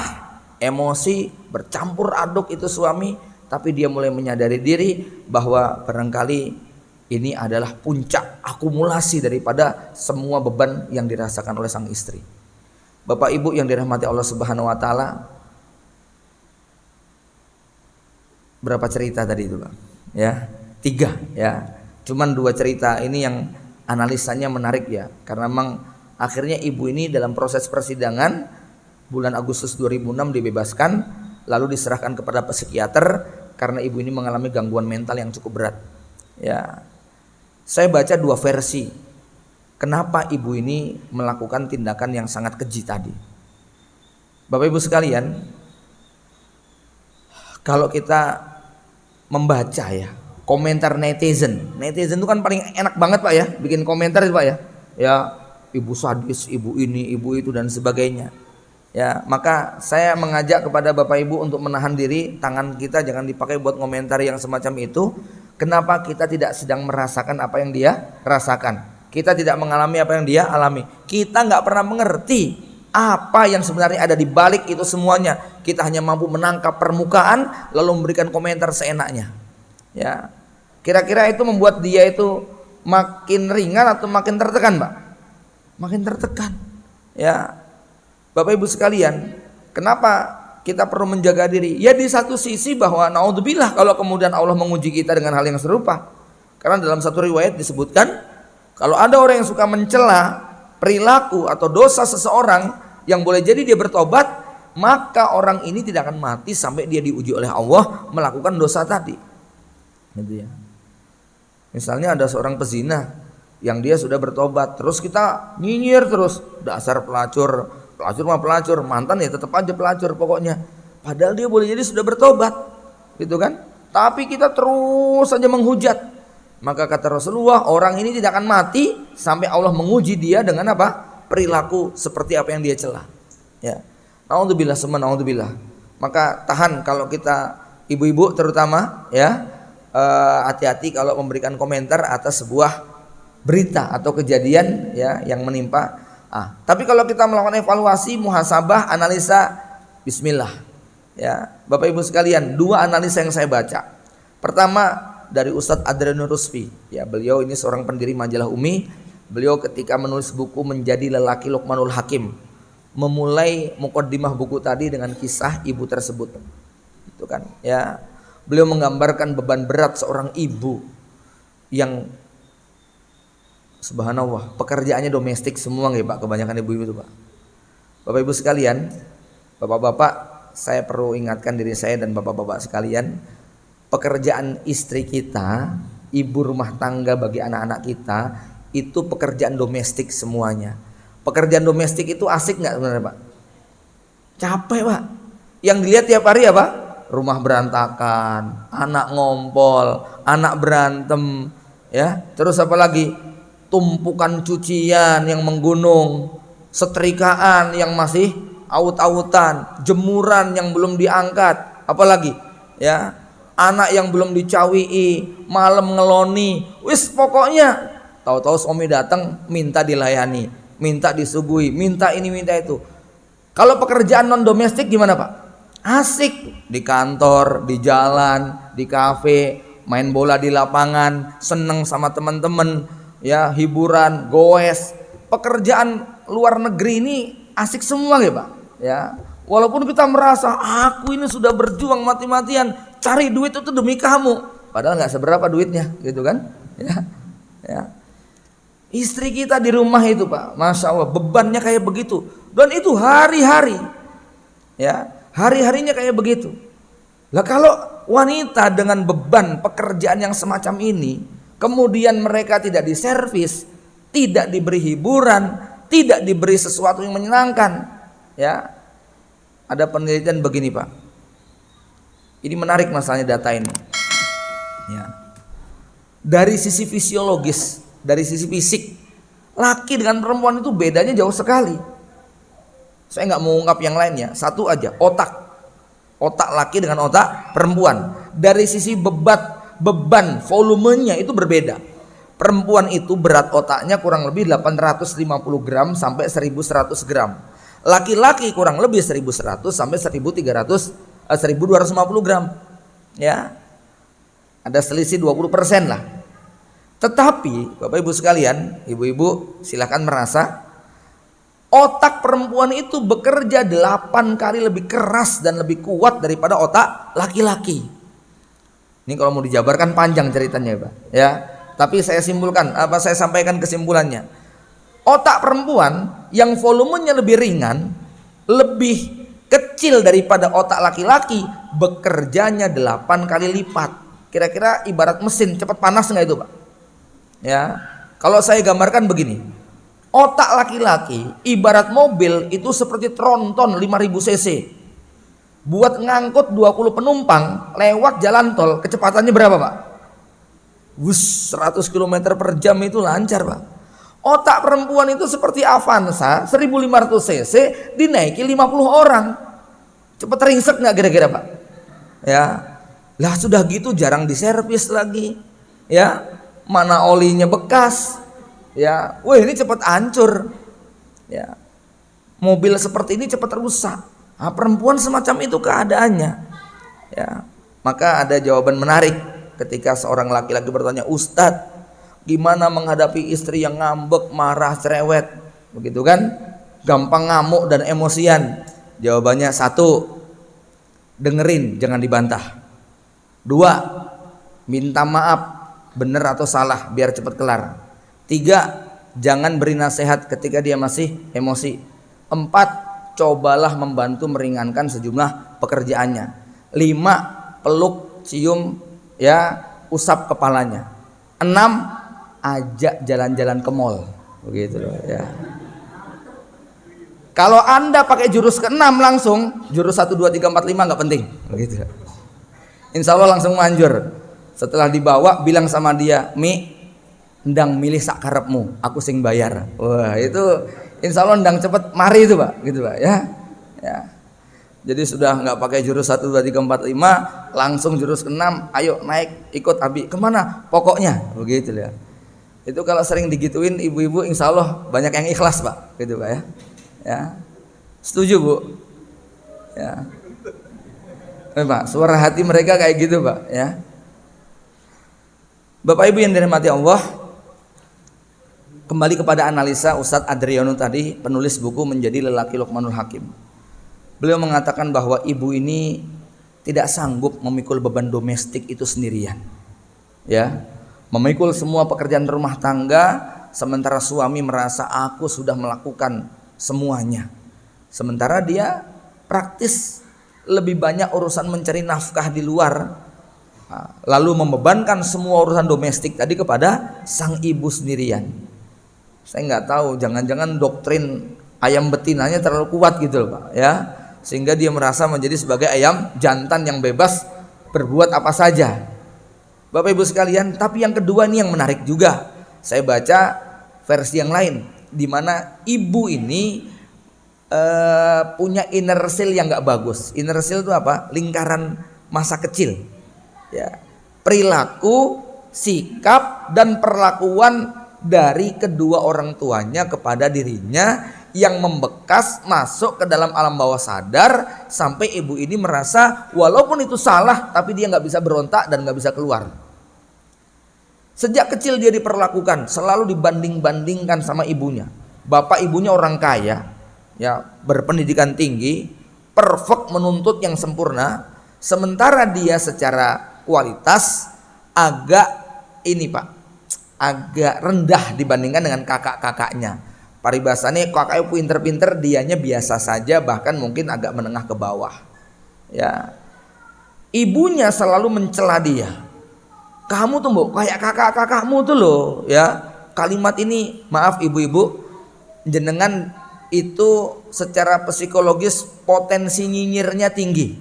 emosi, bercampur aduk itu suami. Tapi dia mulai menyadari diri bahwa barangkali ini adalah puncak akumulasi daripada semua beban yang dirasakan oleh sang istri. Bapak Ibu yang dirahmati Allah Subhanahu wa taala, berapa cerita tadi itu Bang? Ya, 3 ya. Cuman 2 cerita ini yang analisanya menarik ya, karena memang akhirnya ibu ini dalam proses persidangan bulan Agustus 2006 dibebaskan, lalu diserahkan kepada psikiater karena ibu ini mengalami gangguan mental yang cukup berat. Ya, saya baca 2 versi kenapa ibu ini melakukan tindakan yang sangat keji tadi. Bapak Ibu sekalian, kalau kita membaca ya komentar netizen itu kan paling enak banget Pak ya, bikin komentar itu Pak ya. Ya, ibu sadis, ibu ini, ibu itu dan sebagainya. Ya, maka saya mengajak kepada Bapak Ibu untuk menahan diri, tangan kita jangan dipakai buat komentar yang semacam itu. Kenapa kita tidak sedang merasakan apa yang dia rasakan? Kita tidak mengalami apa yang dia alami. Kita nggak pernah mengerti apa yang sebenarnya ada di balik itu semuanya. Kita hanya mampu menangkap permukaan lalu memberikan komentar seenaknya. Ya, kira-kira itu membuat dia itu makin ringan atau makin tertekan, Pak? Makin tertekan. Ya, Bapak Ibu sekalian, kenapa kita perlu menjaga diri? Ya di satu sisi bahwa naudzubillah kalau kemudian Allah menguji kita dengan hal yang serupa. Karena dalam satu riwayat disebutkan kalau ada orang yang suka mencela perilaku atau dosa seseorang yang boleh jadi dia bertobat, maka orang ini tidak akan mati sampai dia diuji oleh Allah melakukan dosa tadi. Gitu ya. Misalnya ada seorang pezina yang dia sudah bertobat, terus kita nyinyir terus, dasar pelacur. Pelacur mah pelacur, mantan ya tetap aja pelacur pokoknya. Padahal dia boleh jadi sudah bertobat, gitu kan? Tapi kita terus saja menghujat. Maka kata Rasulullah, orang ini tidak akan mati sampai Allah menguji dia dengan apa? Perilaku seperti apa yang dia celah. Ya. Naudzubillah summa naudzubillah. Maka tahan kalau kita ibu-ibu terutama ya, hati-hati kalau memberikan komentar atas sebuah berita atau kejadian ya yang menimpa. Tapi kalau kita melakukan evaluasi, muhasabah, analisa, bismillah. Ya, Bapak Ibu sekalian, dua analisa yang saya baca. Pertama dari Ustadz Adrianus Rusfi. Ya, beliau ini seorang pendiri majalah Umi. Beliau ketika menulis buku Menjadi Lelaki Luqmanul Hakim, memulai mukaddimah buku tadi dengan kisah ibu tersebut. Itu kan, ya. Beliau menggambarkan beban berat seorang ibu yang subhanallah, pekerjaannya domestik semua nggih Pak, kebanyakan ibu-ibu itu Pak. Bapak Ibu sekalian, Bapak-bapak, saya perlu ingatkan diri saya dan Bapak-bapak sekalian, pekerjaan istri kita, ibu rumah tangga bagi anak-anak kita, itu pekerjaan domestik semuanya. Pekerjaan domestik itu asik nggak sebenarnya Pak? Capek Pak. Yang dilihat tiap hari apa? Rumah berantakan, anak ngompol, anak berantem, ya. Terus apa lagi? Tumpukan cucian yang menggunung, setrikaan yang masih aut-autan, jemuran yang belum diangkat, apalagi ya, anak yang belum dicawii, malam ngeloni, wis pokoknya tahu-tahu suami datang minta dilayani, minta disuguhi, minta ini minta itu. Kalau pekerjaan non domestik gimana Pak? Asik di kantor, di jalan, di kafe, main bola di lapangan, seneng sama teman-teman. Ya, hiburan, goes, pekerjaan luar negeri ini asik semua ya Pak. Ya, walaupun kita merasa aku ini sudah berjuang mati-matian cari duit itu demi kamu, padahal nggak seberapa duitnya, gitu kan? Ya, ya. Istri kita di rumah itu Pak, masya Allah bebannya kayak begitu, dan itu hari-hari, ya, hari-harinya kayak begitu. Lah kalau wanita dengan beban pekerjaan yang semacam ini, kemudian mereka tidak diservis, tidak diberi hiburan, tidak diberi sesuatu yang menyenangkan, ya. Ada penelitian begini Pak. Ini menarik masalahnya data ini. Ya. Dari sisi fisiologis, dari sisi fisik, laki dengan perempuan itu bedanya jauh sekali. Saya nggak mau ungkap yang lainnya, satu aja, otak laki dengan otak perempuan. Dari sisi beban volumenya itu berbeda. Perempuan itu berat otaknya kurang lebih 850 gram sampai 1100 gram. Laki-laki kurang lebih 1100 sampai 1250 gram. Ya. Ada selisih 20% lah. Tetapi Bapak Ibu sekalian, ibu-ibu silakan merasa otak perempuan itu bekerja 8 kali lebih keras dan lebih kuat daripada otak laki-laki. Ini kalau mau dijabarkan panjang ceritanya Pak, ya. Tapi saya simpulkan, saya sampaikan kesimpulannya. Otak perempuan yang volumenya lebih ringan, lebih kecil daripada otak laki-laki, bekerjanya 8 kali lipat. Kira-kira ibarat mesin cepat panas nggak itu Pak? Ya, kalau saya gambarkan begini, otak laki-laki ibarat mobil itu seperti tronton 5000 cc. Buat ngangkut 20 penumpang lewat jalan tol, kecepatannya berapa Pak? 100 km per jam itu lancar Pak. Otak perempuan itu seperti Avanza 1500 cc dinaiki 50 orang. Cepet ringsek nggak kira-kira Pak? Ya, lah sudah gitu jarang diservis lagi. Ya, mana olinya bekas. Ya, wah ini cepet hancur. Ya, mobil seperti ini cepet rusak. Nah, perempuan semacam itu keadaannya. Ya, maka ada jawaban menarik ketika seorang laki-laki bertanya, Ustadz, gimana menghadapi istri yang ngambek, marah, cerewet, begitu kan? Gampang ngamuk dan emosian. Jawabannya satu, dengerin, jangan dibantah. Dua, minta maaf, benar atau salah, biar cepat kelar. Tiga, jangan beri nasihat ketika dia masih emosi. Empat, cobalah membantu meringankan sejumlah pekerjaannya. Lima, peluk, cium, ya, usap kepalanya. Enam, ajak jalan-jalan ke mall, begitu loh ya. Kalau Anda pakai jurus ke-6 langsung, jurus 1 2 3 4 5 nggak penting, begitu. Insya Allah langsung manjur. Setelah dibawa, bilang sama dia, Mi, ndang milih sak karepmu, aku sing bayar. Wah, itu insya Allah ndang cepet mari itu Pak, gitu Pak ya. Ya. Jadi sudah nggak pakai jurus 1 2 3 4 5, langsung jurus ke-6, ayo naik ikut Abi kemana? Pokoknya, begitu ya. Itu kalau sering digituin ibu-ibu, insya Allah banyak yang ikhlas Pak, gitu Pak ya. Ya, setuju Bu? Ya, Pak, suara hati mereka kayak gitu Pak ya. Bapak Ibu yang dirahmati Allah, kembali kepada analisa Ustadz Adriano tadi, penulis buku Menjadi Lelaki Luqmanul Hakim. Beliau mengatakan bahwa ibu ini tidak sanggup memikul beban domestik itu sendirian. Ya, memikul semua pekerjaan rumah tangga, sementara suami merasa aku sudah melakukan semuanya. Sementara dia praktis lebih banyak urusan mencari nafkah di luar, lalu membebankan semua urusan domestik tadi kepada sang ibu sendirian. Saya nggak tahu, jangan-jangan doktrin ayam betinanya terlalu kuat gitu loh Pak ya, sehingga dia merasa menjadi sebagai ayam jantan yang bebas berbuat apa saja. Bapak Ibu sekalian, tapi yang kedua ini yang menarik juga. Saya baca versi yang lain, di mana ibu ini punya inner seal yang nggak bagus. Inner seal itu apa? Lingkaran masa kecil. Ya, perilaku, sikap dan perlakuan dari kedua orang tuanya kepada dirinya yang membekas masuk ke dalam alam bawah sadar sampai ibu ini merasa walaupun itu salah tapi dia nggak bisa berontak dan nggak bisa keluar. Sejak kecil dia diperlakukan selalu dibanding-bandingkan sama ibunya. Bapak ibunya orang kaya, ya, berpendidikan tinggi, perfect, menuntut yang sempurna, sementara dia secara kualitas agak ini Pak, agak rendah dibandingkan dengan kakak-kakaknya. Paribasanya kakaknya pinter-pinter, dianya biasa saja, bahkan mungkin agak menengah ke bawah. Ya, ibunya selalu mencela dia. Kamu tuh Mbok kayak kakak-kakakmu tuh loh, ya. Kalimat ini, maaf ibu-ibu, jenengan itu secara psikologis potensi nyinyirnya tinggi.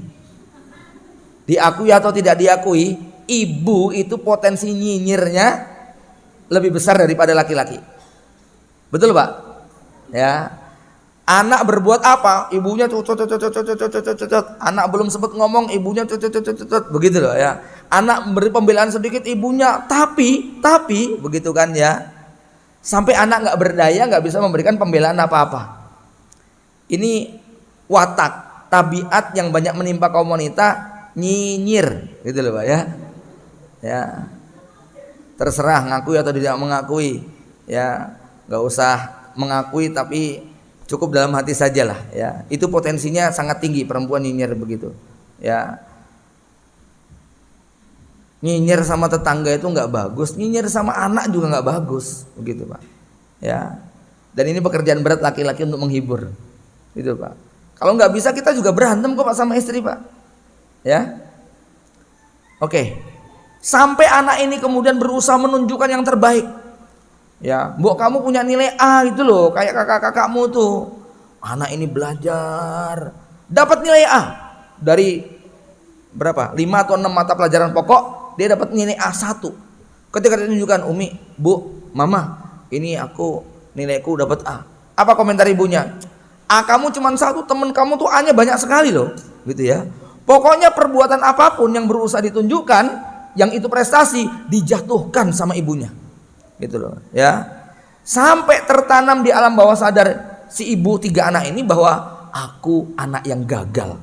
Diakui atau tidak diakui, ibu itu potensi nyinyirnya lebih besar daripada laki-laki. Betul Pak? Ya. Anak berbuat apa, ibunya anak belum sempat ngomong, ibunya begitu loh ya. Anak beri pembelaan sedikit, ibunya tapi begitu kan ya. Sampai anak nggak berdaya, nggak bisa memberikan pembelaan apa-apa. Ini watak, tabiat yang banyak menimpa kaum wanita, nyinyir, gitu loh Pak ya. Ya, terserah ngakui atau tidak mengakui, ya, nggak usah mengakui tapi cukup dalam hati sajalah ya. Itu potensinya sangat tinggi perempuan nyinyir begitu ya. Nyinyir sama tetangga itu nggak bagus, nyinyir sama anak juga nggak bagus begitu Pak ya. Dan ini pekerjaan berat laki-laki untuk menghibur gitu Pak. Kalau nggak bisa kita juga berantem kok Pak sama istri Pak ya. Oke, sampai anak ini kemudian berusaha menunjukkan yang terbaik. Ya, Mbok kamu punya nilai A gitu loh, kayak kakak-kakakmu tuh. Anak ini belajar, dapat nilai A dari berapa? 5 atau 6 mata pelajaran pokok, dia dapat nilai A1. Ketika ditunjukkan, Umi, Bu, Mama, ini aku nilaiku dapat A. Apa komentar ibunya? A kamu cuma satu, temen kamu tuh A-nya banyak sekali loh, gitu ya. Pokoknya perbuatan apapun yang berusaha ditunjukkan, yang itu prestasi, dijatuhkan sama ibunya, gitu loh, ya. Sampai tertanam di alam bawah sadar si ibu 3 anak ini bahwa aku anak yang gagal,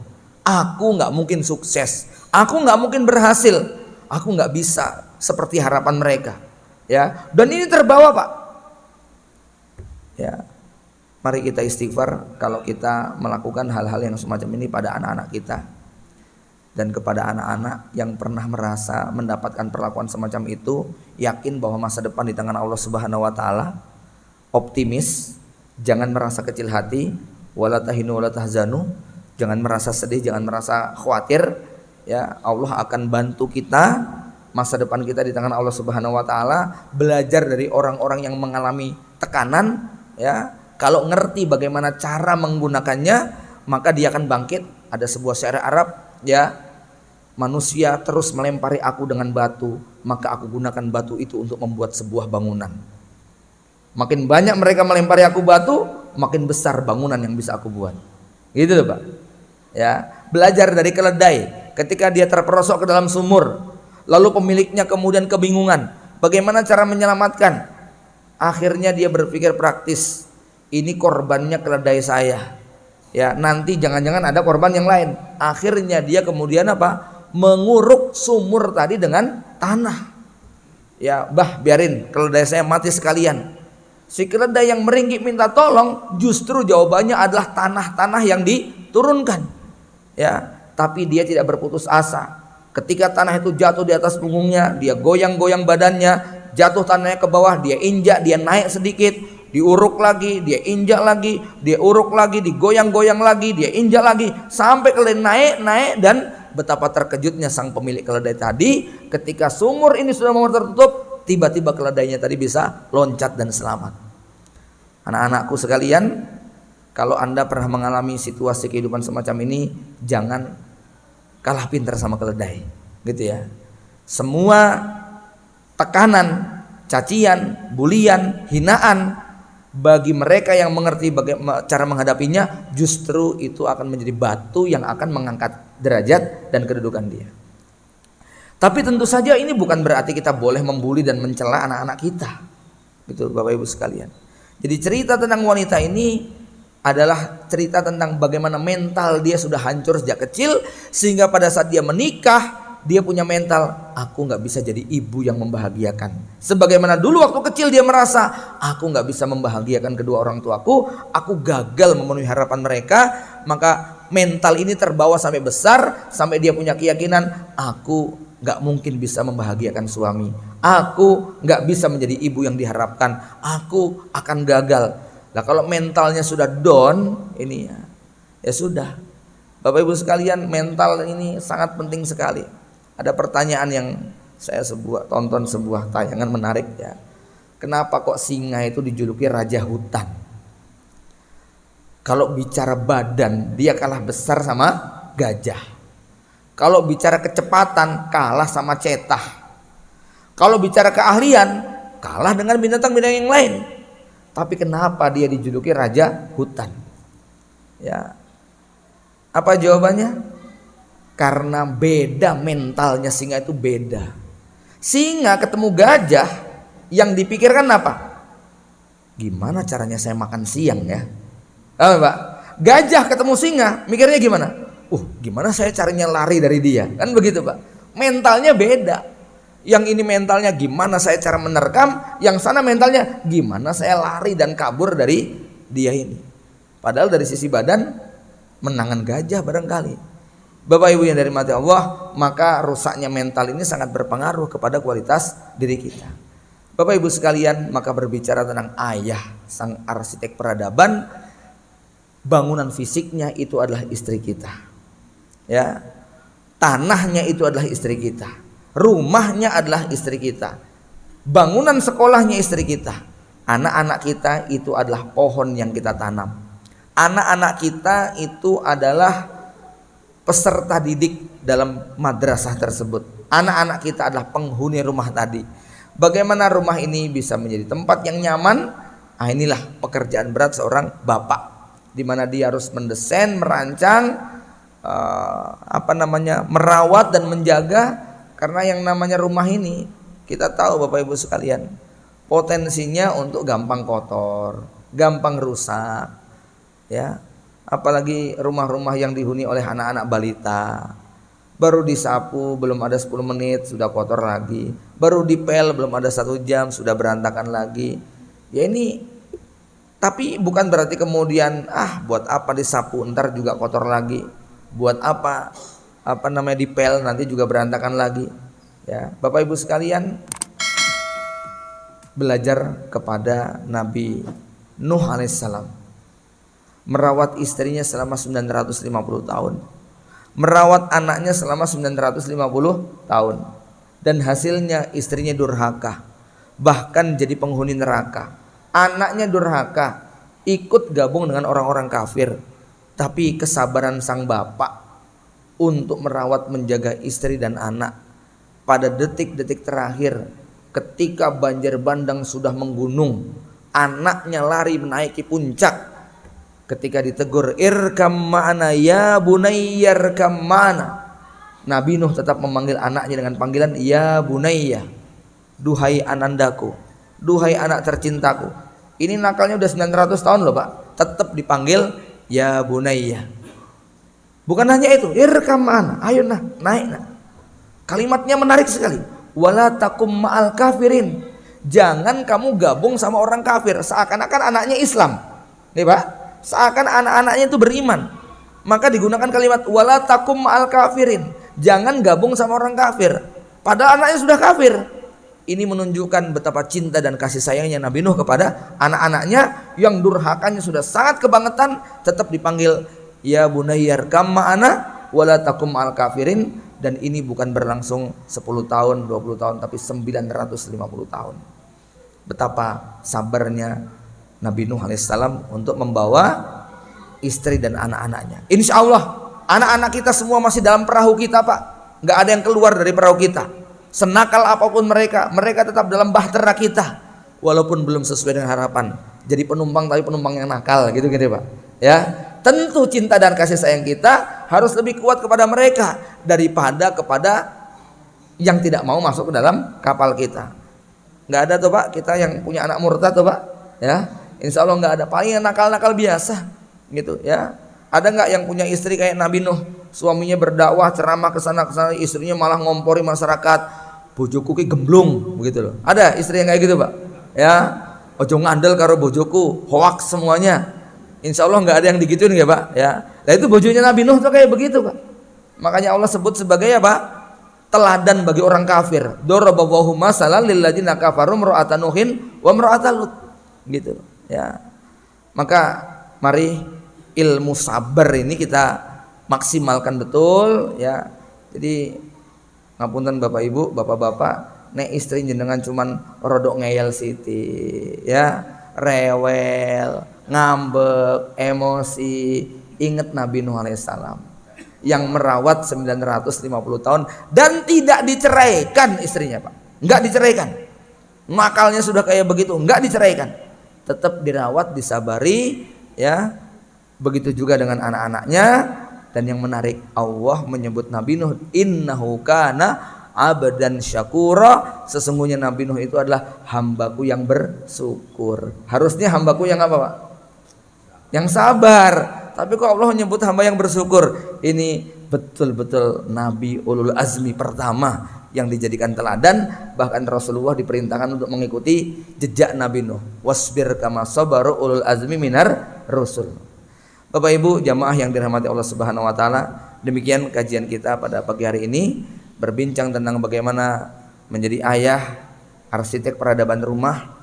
aku nggak mungkin sukses, aku nggak mungkin berhasil, aku nggak bisa seperti harapan mereka, ya. Dan ini terbawa, Pak, ya. Mari kita istighfar kalau kita melakukan hal-hal yang semacam ini pada anak-anak kita. Dan kepada anak-anak yang pernah merasa mendapatkan perlakuan semacam itu, yakin bahwa masa depan di tangan Allah Subhanahu wa taala. Optimis, jangan merasa kecil hati, wala tahinu wala tahzanu, jangan merasa sedih, jangan merasa khawatir, ya. Allah akan bantu kita, masa depan kita di tangan Allah Subhanahu wa taala. Belajar dari orang-orang yang mengalami tekanan, ya. Kalau ngerti bagaimana cara menggunakannya, maka dia akan bangkit. Ada sebuah syair Arab, ya, manusia terus melempari aku dengan batu, maka aku gunakan batu itu untuk membuat sebuah bangunan. Makin banyak mereka melempari aku batu, makin besar bangunan yang bisa aku buat. Gitu loh, Pak. Ya, belajar dari keledai ketika dia terperosok ke dalam sumur, lalu pemiliknya kemudian kebingungan bagaimana cara menyelamatkan. Akhirnya dia berpikir praktis. Ini korbannya keledai saya, ya, nanti jangan-jangan ada korban yang lain. Akhirnya dia kemudian apa? Menguruk sumur tadi dengan tanah. Ya, biarin keledai saya mati sekalian. Si keledai yang meringkik minta tolong, justru jawabannya adalah tanah-tanah yang diturunkan. Ya, tapi dia tidak berputus asa. Ketika tanah itu jatuh di atas punggungnya, dia goyang-goyang badannya, jatuh tanahnya ke bawah, dia injak, dia naik sedikit, diuruk lagi, dia injak lagi, dia uruk lagi, digoyang-goyang lagi, dia injak lagi, sampai keledai naik. Dan betapa terkejutnya sang pemilik keledai tadi ketika sumur ini sudah mau tertutup, tiba-tiba keledainya tadi bisa loncat dan selamat. Anak-anakku sekalian, kalau Anda pernah mengalami situasi kehidupan semacam ini, jangan kalah pintar sama keledai, gitu ya. Semua tekanan, cacian, bulian, hinaan, bagi mereka yang mengerti bagaimana cara menghadapinya, justru itu akan menjadi batu yang akan mengangkat derajat dan kedudukan dia. Tapi tentu saja ini bukan berarti kita boleh membuli dan mencela anak-anak kita, gitu Bapak Ibu sekalian. Jadi cerita tentang wanita ini adalah cerita tentang bagaimana mental dia sudah hancur sejak kecil, sehingga pada saat dia menikah, dia punya mental, aku nggak bisa jadi ibu yang membahagiakan. Sebagaimana dulu waktu kecil dia merasa, aku nggak bisa membahagiakan kedua orang tuaku, aku gagal memenuhi harapan mereka. Maka mental ini terbawa sampai besar, sampai dia punya keyakinan, aku nggak mungkin bisa membahagiakan suami, aku nggak bisa menjadi ibu yang diharapkan, aku akan gagal. Nah, kalau mentalnya sudah down, ini ya sudah. Bapak Ibu sekalian, mental ini sangat penting sekali. Ada pertanyaan yang saya tonton sebuah tayangan menarik, ya. Kenapa kok singa itu dijuluki raja hutan? Kalau bicara badan, dia kalah besar sama gajah. Kalau bicara kecepatan, kalah sama cetah. Kalau bicara keahlian, kalah dengan binatang-binatang yang lain. Tapi kenapa dia dijuluki raja hutan? Ya. Apa jawabannya? Karena beda mentalnya singa itu beda. Singa ketemu gajah, yang dipikirkan apa? Gimana caranya saya makan siang ya? Pak, gajah ketemu singa, mikirnya gimana? Gimana saya caranya lari dari dia? Kan begitu, Pak. Mentalnya beda. Yang ini mentalnya gimana saya cara menerkam, yang sana mentalnya gimana saya lari dan kabur dari dia ini. Padahal dari sisi badan menangan gajah barangkali. Bapak Ibu yang dirahmati Allah, maka rusaknya mental ini sangat berpengaruh kepada kualitas diri kita. Bapak Ibu sekalian, maka berbicara tentang ayah, sang arsitek peradaban, bangunan fisiknya itu adalah istri kita. Ya. Tanahnya itu adalah istri kita. Rumahnya adalah istri kita. Bangunan sekolahnya istri kita. Anak-anak kita itu adalah pohon yang kita tanam. Anak-anak kita itu adalah peserta didik dalam madrasah tersebut. Anak-anak kita adalah penghuni rumah tadi. Bagaimana rumah ini bisa menjadi tempat yang nyaman? Inilah pekerjaan berat seorang bapak, di mana dia harus mendesain, merancang, merawat dan menjaga. Karena yang namanya rumah ini, kita tahu Bapak Ibu sekalian, potensinya untuk gampang kotor, gampang rusak, ya. Apalagi rumah-rumah yang dihuni oleh anak-anak balita, baru disapu belum ada 10 menit sudah kotor lagi, baru dipel belum ada 1 jam sudah berantakan lagi. Ya ini, tapi bukan berarti kemudian buat apa disapu ntar juga kotor lagi, buat apa dipel nanti juga berantakan lagi. Ya, Bapak Ibu sekalian, belajar kepada Nabi Nuh alaihissalam, merawat istrinya selama 950 tahun, merawat anaknya selama 950 tahun, dan hasilnya istrinya durhaka, bahkan jadi penghuni neraka. Anaknya durhaka, ikut gabung dengan orang-orang kafir. Tapi kesabaran sang bapak untuk merawat menjaga istri dan anak, pada detik-detik terakhir ketika banjir bandang sudah menggunung, anaknya lari menaiki puncak. Ketika ditegur, irkam ma'ana ya bunayya irkam ma'ana, Nabi Nuh tetap memanggil anaknya dengan panggilan ya bunayya, duhai anandaku, duhai anak tercintaku. Ini nakalnya udah 900 tahun loh Pak, tetap dipanggil ya bunayya. Bukan hanya itu, irkam ma'ana, ayo nah, naik nah. Kalimatnya menarik sekali, wala takum ma'al kafirin, jangan kamu gabung sama orang kafir. Seakan-akan anaknya Islam nih Pak, seakan anak-anaknya itu beriman, maka digunakan kalimat wala takum ma'al kafirin, jangan gabung sama orang kafir, padahal anaknya sudah kafir. Ini menunjukkan betapa cinta dan kasih sayangnya Nabi Nuh kepada anak-anaknya yang durhakanya sudah sangat kebangetan, tetap dipanggil ya bunayyar kam ma'ana wala takum ma'al kafirin. Dan ini bukan berlangsung 10 tahun, 20 tahun, tapi 950 tahun. Betapa sabarnya Nabi Nuh alaihissalam untuk membawa istri dan anak-anaknya. Insya Allah anak-anak kita semua masih dalam perahu kita Pak, nggak ada yang keluar dari perahu kita. Senakal apapun mereka tetap dalam bahtera kita, walaupun belum sesuai dengan harapan. Jadi penumpang tapi penumpang yang nakal gitu Pak. Ya, tentu cinta dan kasih sayang kita harus lebih kuat kepada mereka daripada kepada yang tidak mau masuk ke dalam kapal kita. Nggak ada tuh Pak kita yang punya anak murtad tuh Pak. Ya, insya Allah nggak ada. Paling nakal-nakal biasa gitu ya. Ada nggak yang punya istri kayak Nabi Nuh, suaminya berdakwah ceramah kesana kesana, istrinya malah ngompori masyarakat, bojoku ki gemblung begitu loh. Ada istri yang kayak gitu Pak. Ya, ojo ngandel karo bojoku, hoax semuanya. Insya Allah nggak ada yang digituin ya Pak. Ya, nah itu bojonya Nabi Nuh tuh kayak begitu Pak. Makanya Allah sebut sebagai apa? Teladan bagi orang kafir. Daraballahu masalan lil ladzina kafaru imra'ata Nuhin wa imra'ata Lut. Gitu ya. Maka mari ilmu sabar ini kita maksimalkan betul ya. Jadi ngapunten Bapak Ibu, Bapak-bapak, nek istri jenengan cuman rodok ngeyel siti ya, rewel, ngambek, emosi, ingat Nabi Nuh alaihissalam yang merawat 950 tahun dan tidak diceraikan istrinya Pak, nggak diceraikan. Nakalnya sudah kayak begitu, nggak diceraikan, tetap dirawat, disabari ya. Begitu juga dengan anak-anaknya. Dan yang menarik, Allah menyebut Nabi Nuh, innahu kana abdan syakura, sesungguhnya Nabi Nuh itu adalah hambaku yang bersyukur. Harusnya hambaku yang apa Pak? Yang sabar. Tapi kok Allah menyebut hamba yang bersyukur? Ini betul-betul Nabi ulul azmi pertama yang dijadikan teladan. Bahkan Rasulullah diperintahkan untuk mengikuti jejak Nabi Nuh. Wasbir kama sabaru ulul azmi minar rusul. Bapak Ibu jamaah yang dirahmati Allah Subhanahu wa taala, demikian kajian kita pada pagi hari ini, berbincang tentang bagaimana menjadi ayah, arsitek peradaban rumah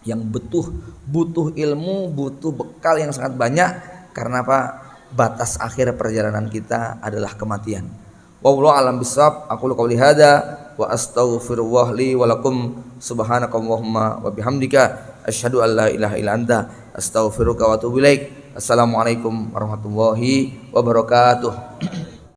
yang butuh ilmu, butuh bekal yang sangat banyak. Karena apa? Batas akhir perjalanan kita adalah kematian. Wallahu a'lam bishawab. Aku qouli hada wa astaghfirullah li wa lakum subhanakallahumma wa bihamdika asyhadu an la ilaha illa anta astaghfiruka wa atubu ilaik. Assalamualaikum warahmatullahi wabarakatuh.